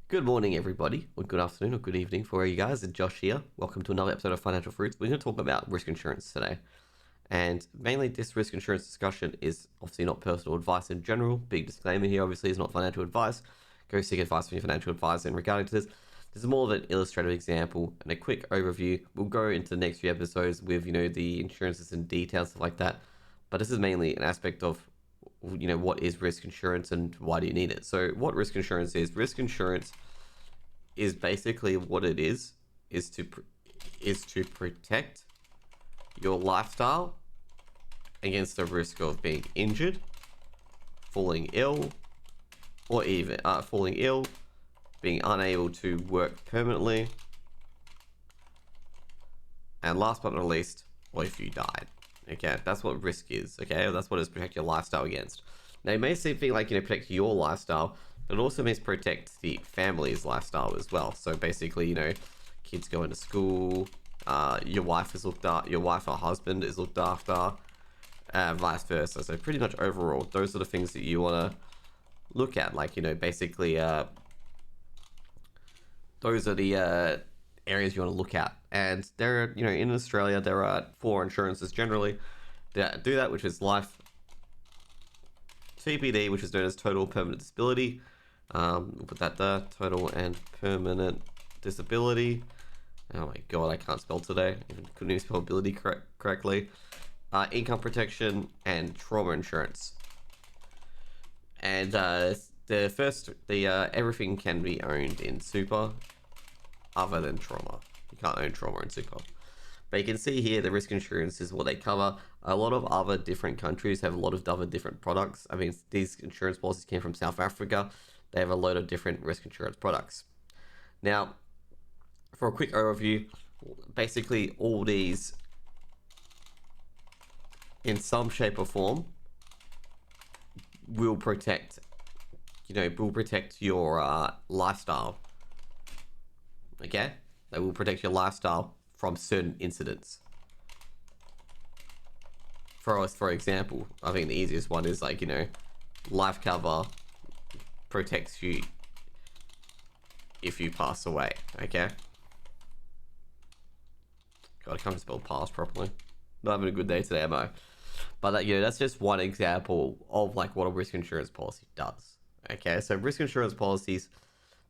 Good morning, everybody, or good afternoon, or good evening for you guys. It's Josh here. Welcome to another episode of Financial Fruits. We're going to talk about risk insurance today. And mainly, this risk insurance discussion is obviously not personal advice in general. Big disclaimer here, obviously, is not financial advice. Go seek advice from your financial advisor in regarding to this. This is more of an illustrative example and a quick overview. We'll go into the next few episodes with, the insurances and details, stuff like that. But this is mainly an aspect of what is risk insurance and why do you need it. So what risk insurance is basically what it is to protect your lifestyle against the risk of being injured, falling ill, or even being unable to work permanently, and last but not least, or if you died. Okay, that's what risk is. Okay, that's what it is, protect your lifestyle against. Now, it may seem like protect your lifestyle, but it also means protect the family's lifestyle as well. So basically, kids going to school, your wife is looked after, your wife or husband is looked after, vice versa. So pretty much overall, those are the things that you want to look at. Like, basically, those are the areas you want to look at. And there are, in Australia, there are 4 insurances generally that do that, which is life, TPD, which is known as total permanent disability. We'll put that there, total and permanent disability. Oh my god, I can't spell today. Couldn't even spell ability correctly. Income protection and trauma insurance. And everything can be owned in super, other than trauma. You can't own trauma in super. But you can see here the risk insurance is what they cover. A lot of other different countries have a lot of other different products. I mean, these insurance policies came from South Africa. They have a load of different risk insurance products. Now, for a quick overview, basically all these, in some shape or form, will protect, your lifestyle. Okay? They will protect your lifestyle from certain incidents. For example, I think the easiest one is life cover protects you if you pass away. Okay. God, I can't spell pass properly. Not having a good day today, am I? But that's just one example of what a risk insurance policy does. Okay, so risk insurance policies,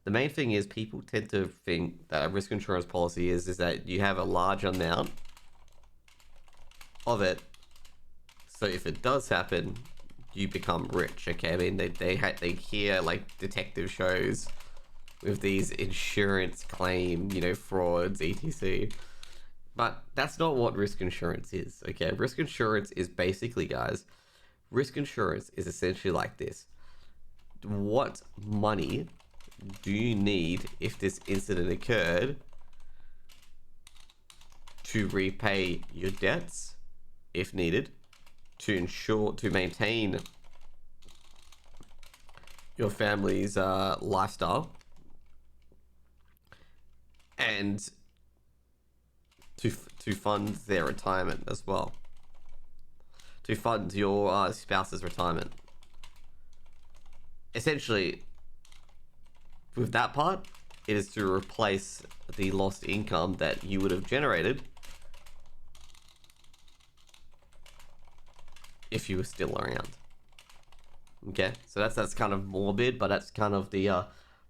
the main thing is people tend to think that a risk insurance policy is that you have a large amount of it. So if it does happen, you become rich. Okay, I mean they hear detective shows with these insurance claim frauds, etc. But that's not what risk insurance is. Okay, risk insurance is basically, guys, risk insurance is essentially like this. What money do you need if this incident occurred to repay your debts if needed, to maintain your family's lifestyle, and to fund their retirement as well, to fund your spouse's retirement. Essentially, with that part, it is to replace the lost income that you would have generated if you were still around. Okay, so that's kind of morbid, but that's kind of the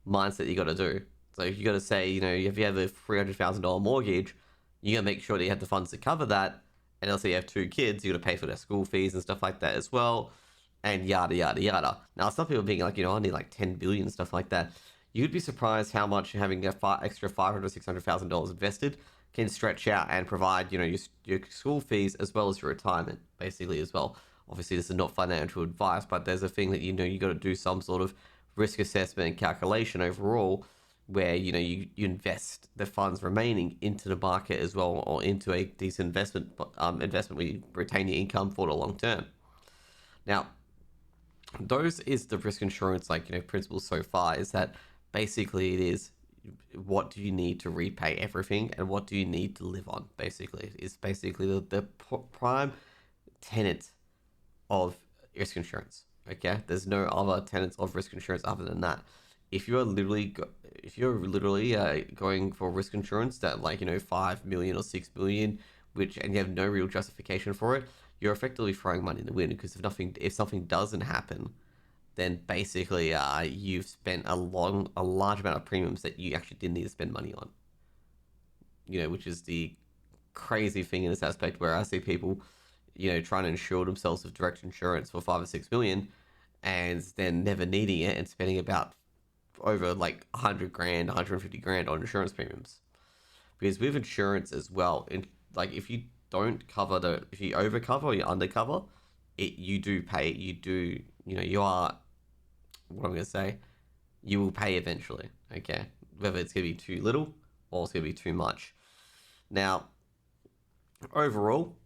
mindset you got to do. So you got to say, if you have a $300,000 mortgage, you got to make sure that you have the funds to cover that. And also, you have 2 kids, you got to pay for their school fees and stuff like that as well, and yada yada yada. Now, some people being I need 10 billion, stuff like that. You'd be surprised how much having extra $500,000 or $600,000 invested can stretch out and provide, your school fees as well as your retirement, basically, as well. Obviously, this is not financial advice, but there's a thing that you got to do some sort of risk assessment and calculation overall, where you invest the funds remaining into the market as well, or into a decent investment where you retain your income for the long term. Now, those is the risk insurance principles so far, is that basically it is, what do you need to repay everything and what do you need to live on, basically. It's basically the prime tenet of risk insurance. Okay, there's no other tenets of risk insurance other than that. if you're literally going for risk insurance that, like, 5 million or 6 million, which, and you have no real justification for it, you're effectively throwing money in the wind, because if something doesn't happen, then basically you've spent a large amount of premiums that you actually didn't need to spend money on. Which is the crazy thing in this aspect, where I see people, trying to insure themselves with direct insurance for 5 or 6 million, and then never needing it and spending about over like 100 grand, 150 grand on insurance premiums. Because with insurance as well, like, if you don't cover if you overcover or you undercover, you do pay. You are, what I'm gonna say, you will pay eventually. Okay, whether it's gonna be too little or it's gonna be too much. Now, overall,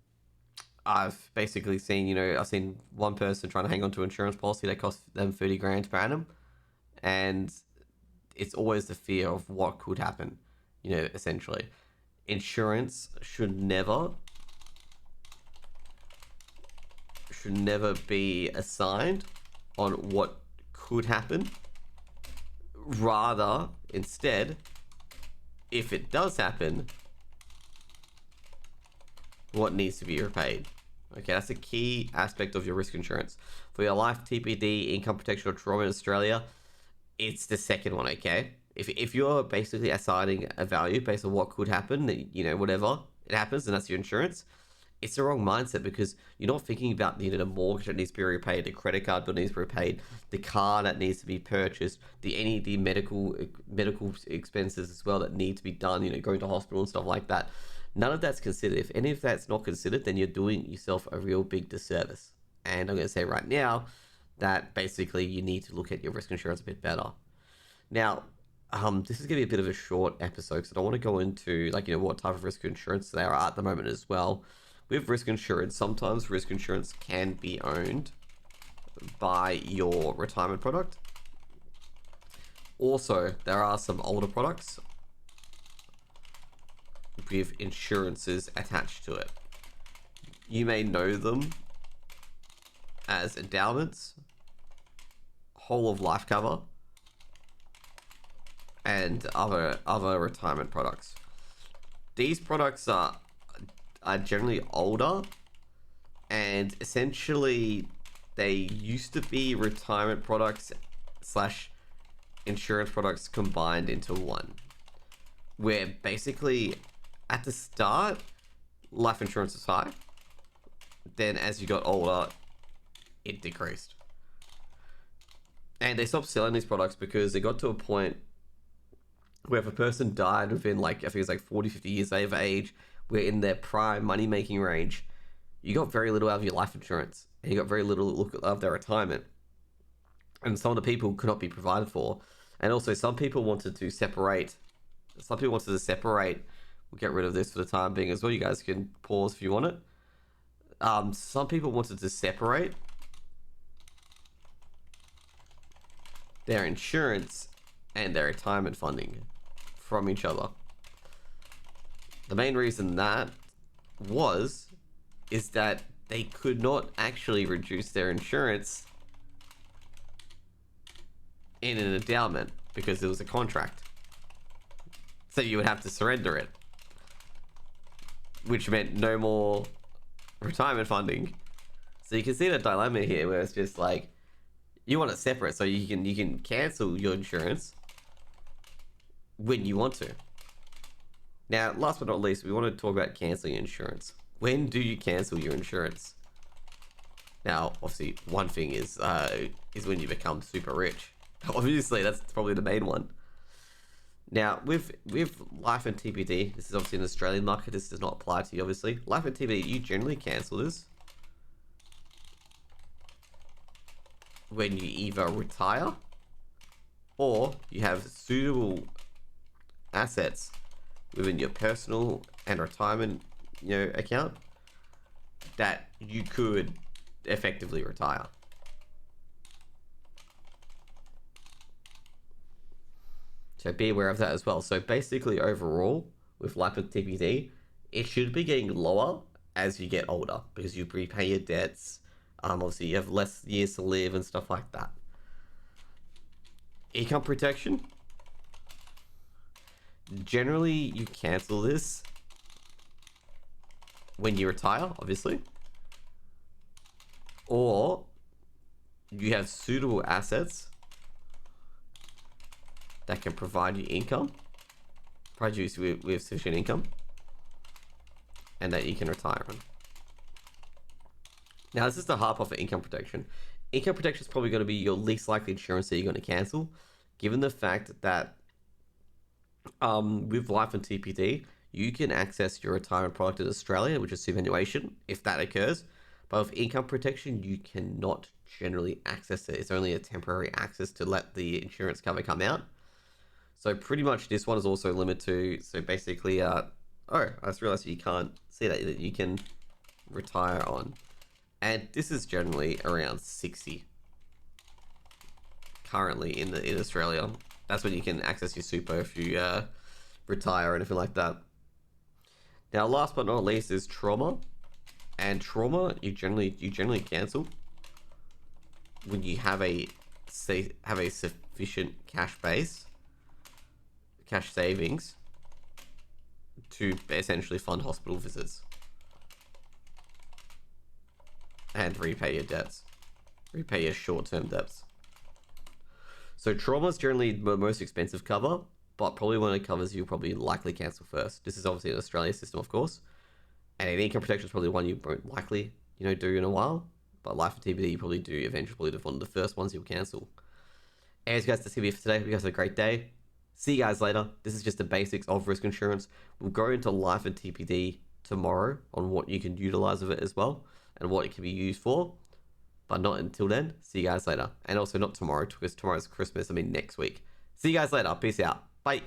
I've basically seen, I've seen one person trying to hang on to an insurance policy that costs them 30 grand per annum, and it's always the fear of what could happen. Essentially, insurance should never be assigned on what could happen. Rather, instead, if it does happen, what needs to be repaid. Okay, that's a key aspect of your risk insurance. For your life, TPD, income protection, or trauma in Australia, it's the second one. Okay, if you're basically assigning a value based on what could happen, whatever it happens, and that's your insurance, it's the wrong mindset, because you're not thinking about the mortgage that needs to be repaid, the credit card bill needs to be repaid, the car that needs to be purchased, the medical expenses as well that need to be done, going to hospital and stuff like that. None of that's considered. If any of that's not considered, then you're doing yourself a real big disservice. And I'm going to say right now that basically you need to look at your risk insurance a bit better. Now, this is going to be a bit of a short episode, because I don't want to go into, like, what type of risk insurance there are at the moment as well. With risk insurance, sometimes risk insurance can be owned by your retirement product. Also, there are some older products with insurances attached to it. You may know them as endowments, whole of life cover, and other retirement products. These products are generally older, and essentially they used to be retirement products slash insurance products combined into one, where basically at the start life insurance was high, then as you got older it decreased, and they stopped selling these products because they got to a point where if a person died within, like, I think it's like 40-50 years of age, we're in their prime money making range, you got very little out of your life insurance, and you got very little out of their retirement, and some of the people could not be provided for. And also, some people wanted to separate. We'll get rid of this for the time being as well. You guys can pause if you want it. Some people wanted to separate their insurance and their retirement funding from each other. The main reason that is that they could not actually reduce their insurance in an endowment, because it was a contract. So you would have to surrender it, which meant no more retirement funding. So you can see the dilemma here, where it's just like, you want it separate so you can cancel your insurance when you want to. Now, last but not least, we want to talk about canceling insurance. When do you cancel your insurance? Now, obviously, one thing is when you become super rich. Obviously, that's probably the main one. Now, with life and TPD, this is obviously an Australian market. This does not apply to you, obviously. Life and TPD, you generally cancel this when you either retire or you have suitable assets within your personal and retirement, account, that you could effectively retire. So be aware of that as well. So basically, overall, with life and TPD, it should be getting lower as you get older, because you prepay your debts. Obviously, you have less years to live and stuff like that. Income protection. Generally, you cancel this when you retire, obviously. Or you have suitable assets that can provide you income, provide you with sufficient income, and that you can retire on. Now, this is the hard part for income protection. Income protection is probably going to be your least likely insurance that you're going to cancel, given the fact that with life and TPD, you can access your retirement product in Australia, which is superannuation, if that occurs. But with income protection, you cannot generally access it. It's only a temporary access to let the insurance cover come out. So pretty much this one is also limited to, so basically, oh, I just realized you can't see that you can retire on. And this is generally around 60 currently in Australia. That's when you can access your super if you retire or anything like that. Now, last but not least is trauma, and trauma you generally cancel when you have a sufficient cash savings to essentially fund hospital visits and repay your debts, repay your short-term debts. So trauma is generally the most expensive cover, but probably one of the covers you'll probably likely cancel first. This is obviously an Australia system, of course. And income protection is probably one you won't likely, do in a while. But life and TBD you probably do eventually, one of the first ones you'll cancel. Anyways, guys, that's it for today. Hope you guys have a great day. See you guys later. This is just the basics of risk insurance. We'll go into life and TPD tomorrow on what you can utilize of it as well and what it can be used for. But not until then. See you guys later. And also not tomorrow, because tomorrow's Christmas. I mean next week. See you guys later. Peace out. Bye.